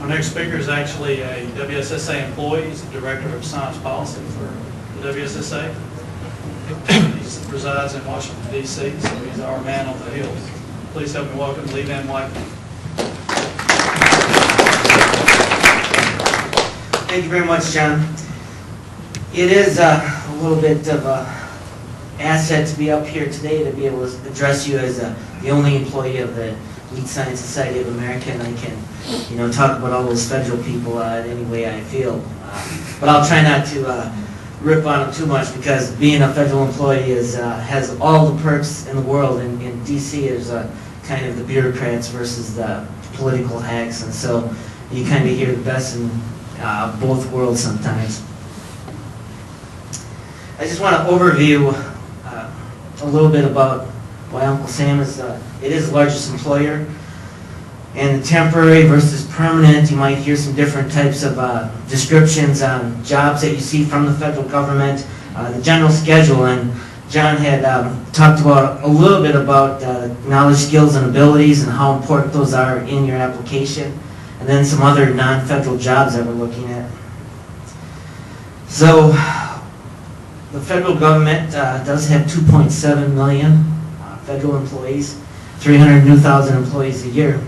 next speaker is actually a WSSA employee. He's the Director of Science Policy for the WSSA. He resides in Washington, D.C., so he's our man on the Hill. Please help me welcome Lee VanWychen. Thank you very much, John. It is a little bit of an asset to be up here today to be able to address you as the only employee of the Lead Science Society of America, and I can, talk about all those federal people any way I feel. But I'll try not to rip on them too much, because being a federal employee has all the perks in the world. In D.C. there's kind of the bureaucrats versus the political hacks, and so you kind of hear the best in both worlds sometimes. I just want to overview a little bit about why Uncle Sam is the largest employer, and the temporary versus permanent. You might hear some different types of descriptions on jobs that you see from the federal government, the general schedule, and John had talked about a little bit about knowledge, skills, and abilities and how important those are in your application, and then some other non-federal jobs that we're looking at. So the federal government does have 2.7 million federal employees, 300,000 employees a year.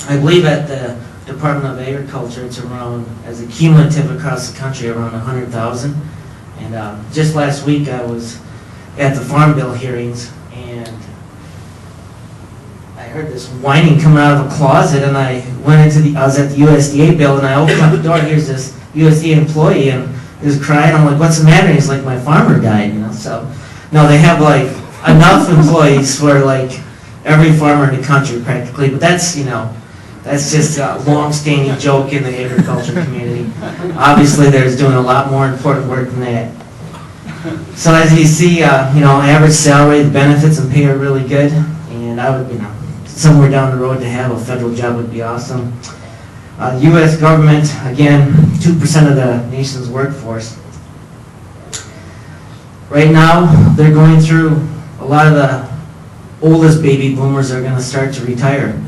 I believe at the Department of Agriculture it's around, as a cumulative across the country, around 100,000. And just last week I was at the Farm Bill hearings, and I heard this whining coming out of a closet, and I was at the USDA bill, and I opened up the door, and here's this USDA employee, and he was crying. I'm like, what's the matter? He's like, my farmer died, So, no, they have like enough employees for like every farmer in the country practically, but that's, that's just a long-standing joke in the agriculture community. Obviously, they're doing a lot more important work than that. So as you see, average salary, the benefits and pay are really good, and I would, somewhere down the road to have a federal job would be awesome. The U.S. government, again, 2% of the nation's workforce. Right now, they're going through a lot of the oldest baby boomers are going to start to retire,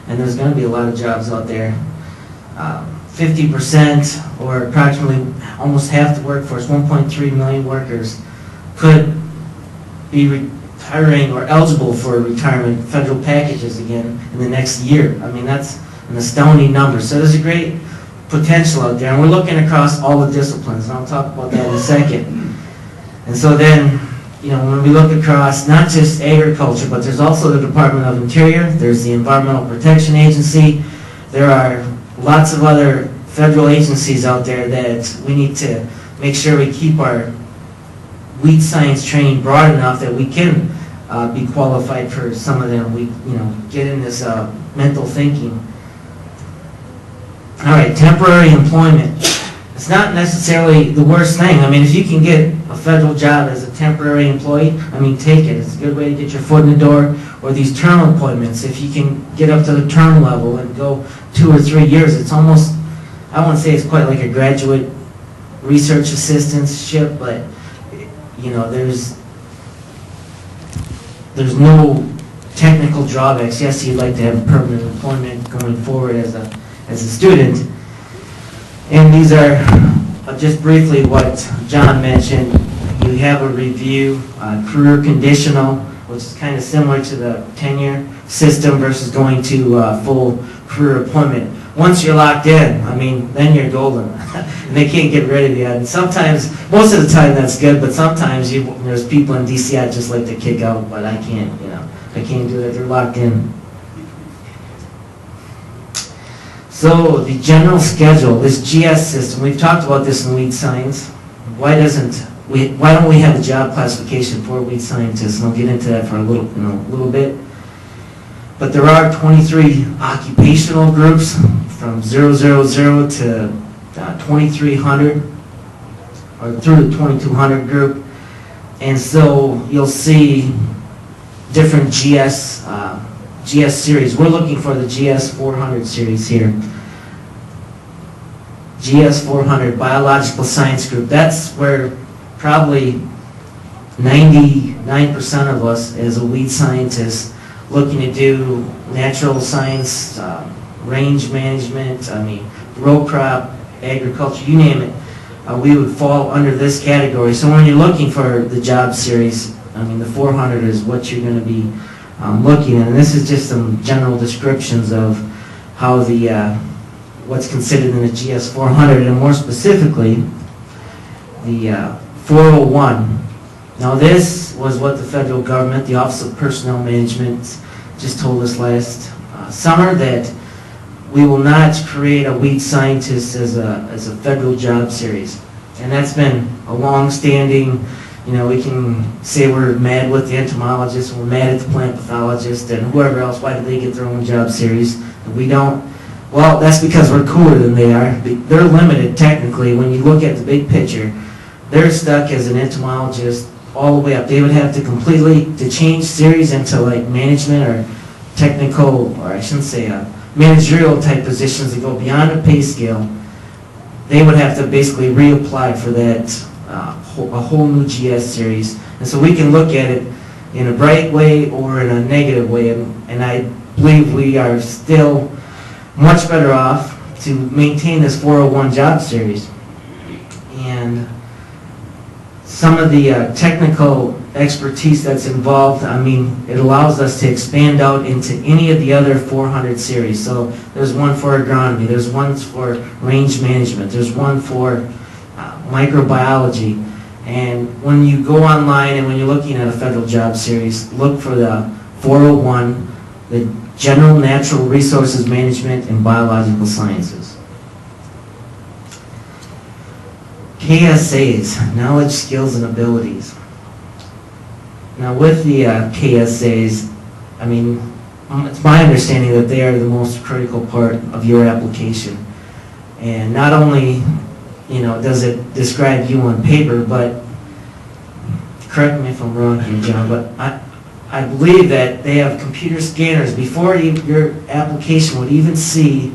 and there's going to be a lot of jobs out there. 50%, or approximately almost half the workforce, 1.3 million workers, could be retiring or eligible for retirement federal packages again in the next year. I mean, that's an astounding number. So there's a great potential out there, and we're looking across all the disciplines, and I'll talk about that in a second. And so then, when we look across not just agriculture, but there's also the Department of Interior, there's the Environmental Protection Agency, there are lots of other federal agencies out there that we need to make sure we keep our lead science training broad enough that we can be qualified for some of them. We, get in this mental thinking. All right, temporary employment. It's not necessarily the worst thing. I mean, if you can get a federal job as a temporary employee, take it. It's a good way to get your foot in the door. Or these term appointments, if you can get up to the term level and go 2 or 3 years, it's almost, I won't say it's quite like a graduate research assistantship, but there's no technical drawbacks. Yes, you'd like to have permanent employment going forward as a student. And these are just briefly what John mentioned. You have a review, career conditional, which is kind of similar to the tenure system versus going to full career appointment. Once you're locked in, then you're golden. And they can't get rid of you. And sometimes, most of the time that's good, but sometimes there's people in DC I'd just like to kick out, but I can't, I can't do that. They're locked in. So the general schedule, this GS system, we've talked about this in lead science. Why don't we have a job classification for lead scientists? And I'll get into that for a little bit. But there are 23 occupational groups from 000 to 2300, or through the 2200 group. And so you'll see different GS series. We're looking for the GS 400 series here. GS 400, Biological Science Group. That's where probably 99% of us as a lead scientist looking to do natural science, range management, row crop, agriculture, you name it, we would fall under this category. So when you're looking for the job series, the 400 is what you're going to be looking at. And this is just some general descriptions of how what's considered in the GS 400, and more specifically, the 401. Now this was what the federal government, the Office of Personnel Management, just told us last summer, that we will not create a weed scientist as a federal job series. And that's been a long-standing, we can say we're mad with the entomologist, we're mad at the plant pathologist, and whoever else, why did they get their own job series? And we don't. Well, that's because we're cooler than they are. They're limited technically. When you look at the big picture, they're stuck as an entomologist all the way up. They would have to change series into like management or technical, or I shouldn't say managerial type positions that go beyond the pay scale. They would have to basically reapply for that a whole new GS series. And so we can look at it in a bright way or in a negative way, and I believe we are still much better off to maintain this 401 job series. And some of the technical expertise that's involved, it allows us to expand out into any of the other 400 series. So there's one for agronomy, there's one for range management, there's one for microbiology. And when you go online and when you're looking at a federal job series, look for the 401, the General Natural Resources Management and Biological Sciences. KSAs, knowledge, skills, and abilities. Now with the KSAs, it's my understanding that they are the most critical part of your application. And not only, does it describe you on paper, but, correct me if I'm wrong here, John, but I believe that they have computer scanners. Before your application would even see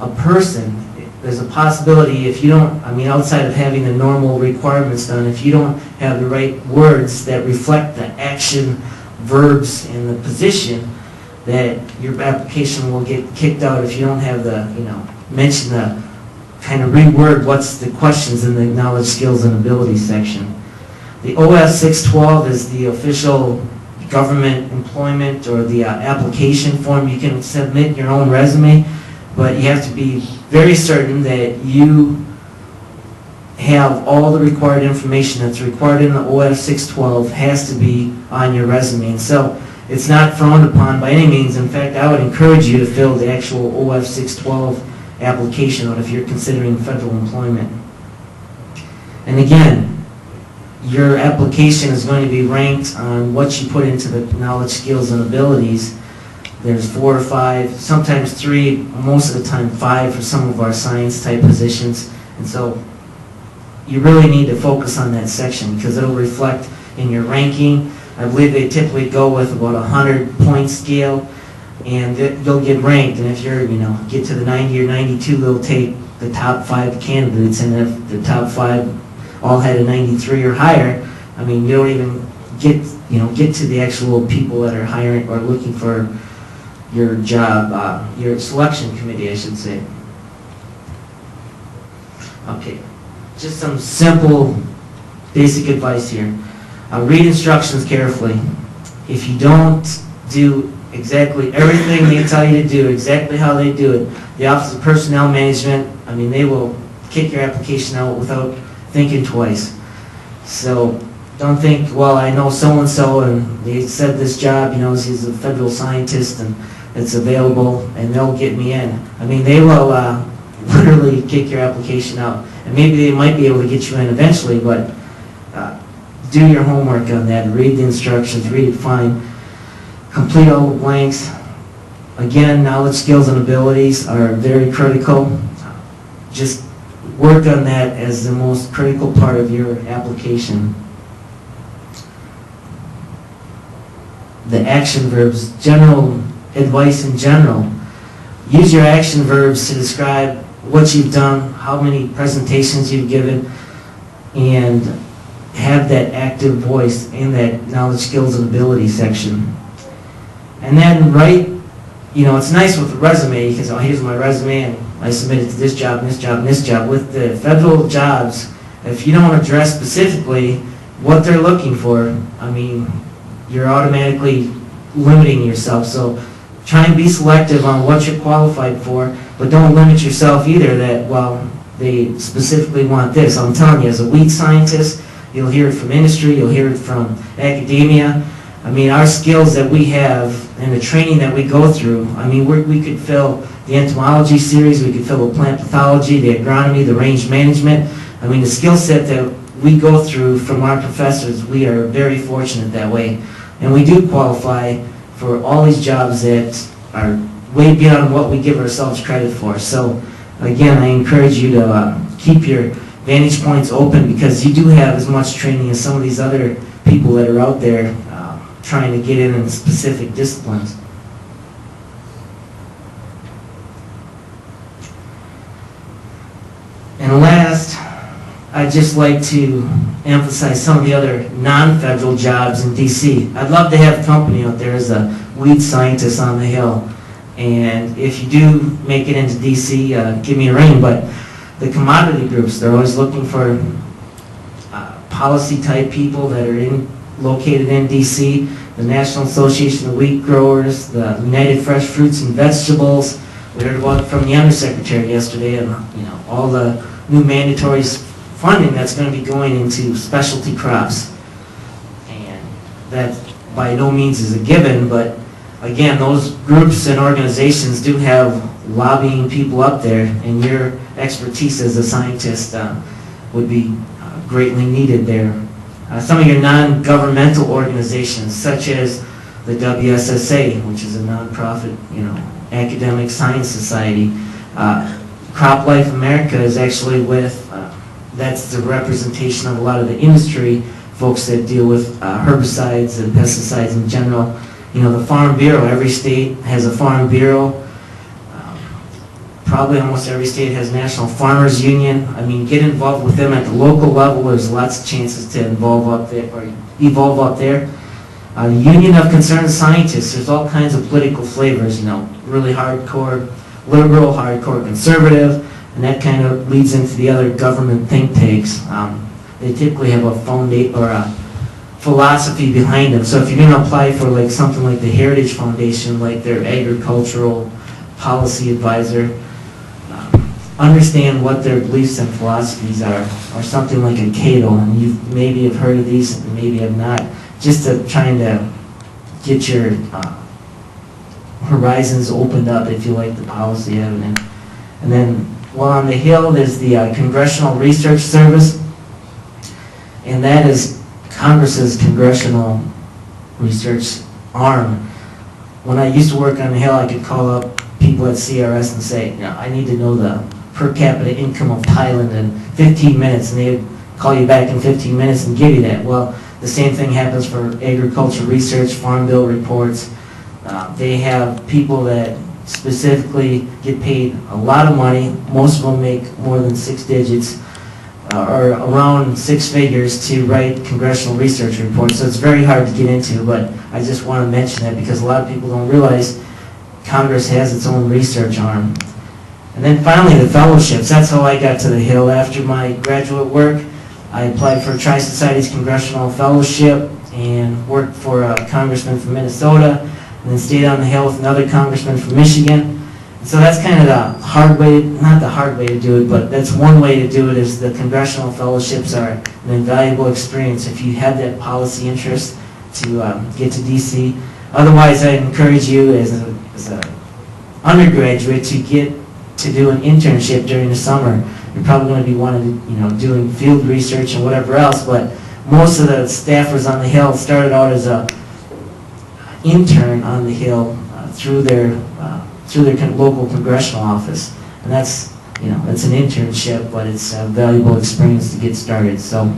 a person, there's a possibility if you don't, outside of having the normal requirements done, if you don't have the right words that reflect the action, verbs, and the position, that your application will get kicked out if you don't have mention the, kind of reword what's the questions in the knowledge, skills, and abilities section. The OS 612 is the official government employment or the application form. You can submit your own resume, but you have to be very certain that you have all the required information that's required in the OS 612 has to be on your resume. And so it's not frowned upon by any means. In fact, I would encourage you to fill the actual OS 612 application out if you're considering federal employment. And again, your application is going to be ranked on what you put into the knowledge, skills, and abilities. There's 4 or 5, sometimes 3, most of the time 5 for some of our science type positions. And so you really need to focus on that section because it'll reflect in your ranking. I believe they typically go with about a 100-point scale, and you'll get ranked. And if you're, get to the 90 or 92, they'll take the top 5 candidates, and if the top 5 all had a 93 or higher, you don't even get to the actual people that are hiring or looking for your job, your selection committee, I should say. Okay, just some simple, basic advice here. Read instructions carefully. If you don't do exactly everything they tell you to do, exactly how they do it, the Office of Personnel Management, they will kick your application out without thinking twice. So don't think, well, I know so-and-so and they said this job, he's a federal scientist and it's available and they'll get me in. They will literally kick your application out. And maybe they might be able to get you in eventually, but do your homework on that. Read the instructions, read it fine. Complete all the blanks. Again, knowledge, skills, and abilities are very critical. Just work on that as the most critical part of your application. The action verbs, general advice in general. Use your action verbs to describe what you've done, how many presentations you've given, and have that active voice in that knowledge, skills, and ability section. And then write you know, it's nice with a resume. You can say, oh, here's my resume, and I submitted to this job, and this job, and this job. With the federal jobs, if you don't address specifically what they're looking for, I mean, you're automatically limiting yourself. So try and be selective on what you're qualified for, but don't limit yourself either that, well, they specifically want this. I'm telling you, as a weed scientist, you'll hear it from industry, you'll hear it from academia. I mean, our skills that we have and the training that we go through, I mean, we could fill the entomology series, we could fill the plant pathology, the agronomy, the range management. I mean, the skill set that we go through from our professors, we are very fortunate that way. And we do qualify for all these jobs that are way beyond what we give ourselves credit for. So, again, I encourage you to keep your vantage points open, because you do have as much training as some of these other people that are out there trying to get in specific disciplines. And last, I'd just like to emphasize some of the other non-federal jobs in DC. I'd love to have company out there as a weed scientist on the Hill. And if you do make it into DC, give me a ring. But the commodity groups, they're always looking for policy type people that are located in DC. The National Association of Wheat Growers, the United Fresh Fruits and Vegetables. We heard about from the Undersecretary yesterday, and you know, all the new mandatory funding that's going to be going into specialty crops. And that by no means is a given, but again, those groups and organizations do have lobbying people up there, and your expertise as a scientist would be greatly needed there. Some of your non-governmental organizations, such as the WSSA, which is a nonprofit, you know, academic science society. Crop Life America is actually with, that's the representation of a lot of the industry folks that deal with herbicides and pesticides in general. You know, the Farm Bureau, every state has a Farm Bureau. Probably almost every state has National Farmers Union. I mean, get involved with them at the local level. There's lots of chances to evolve up there. The Union of Concerned Scientists, there's all kinds of political flavors, you know, really hardcore liberal, hardcore conservative, and that kind of leads into the other government think tanks. They typically have a foundation or a philosophy behind them. So if you're going to apply for like something like the Heritage Foundation, like their agricultural policy advisor, understand what their beliefs and philosophies are, or something like a Cato, and you maybe have heard of these, and maybe have not, just to trying to get your horizons opened up if you like the policy evidence. And then while on the Hill, there's the Congressional Research Service, and that is Congress's congressional research arm. When I used to work on the Hill, I could call up people at CRS and say, you know, I need to know the per capita income of Thailand in 15 minutes, and they would call you back in 15 minutes and give you that. Well, the same thing happens for agriculture research, farm bill reports. They have people that specifically get paid a lot of money. Most of them make more than 6 digits, or around 6 figures, to write congressional research reports. So it's very hard to get into, but I just want to mention that because a lot of people don't realize Congress has its own research arm. And then finally, the fellowships. That's how I got to the Hill. After my graduate work, I applied for Tri-Society's Congressional Fellowship and worked for a congressman from Minnesota, and then stayed on the Hill with another congressman from Michigan. And so that's kind of the hard way, not the hard way to do it, but that's one way to do it, is the congressional fellowships are an invaluable experience if you have that policy interest to get to DC. Otherwise, I encourage you as an undergraduate to get to do an internship during the summer. You're probably going to be wanting to, you know, doing field research and whatever else, but most of the staffers on the Hill started out as a intern on the Hill through their local congressional office, and that's, you know, it's an internship, but it's a valuable experience to get started. So.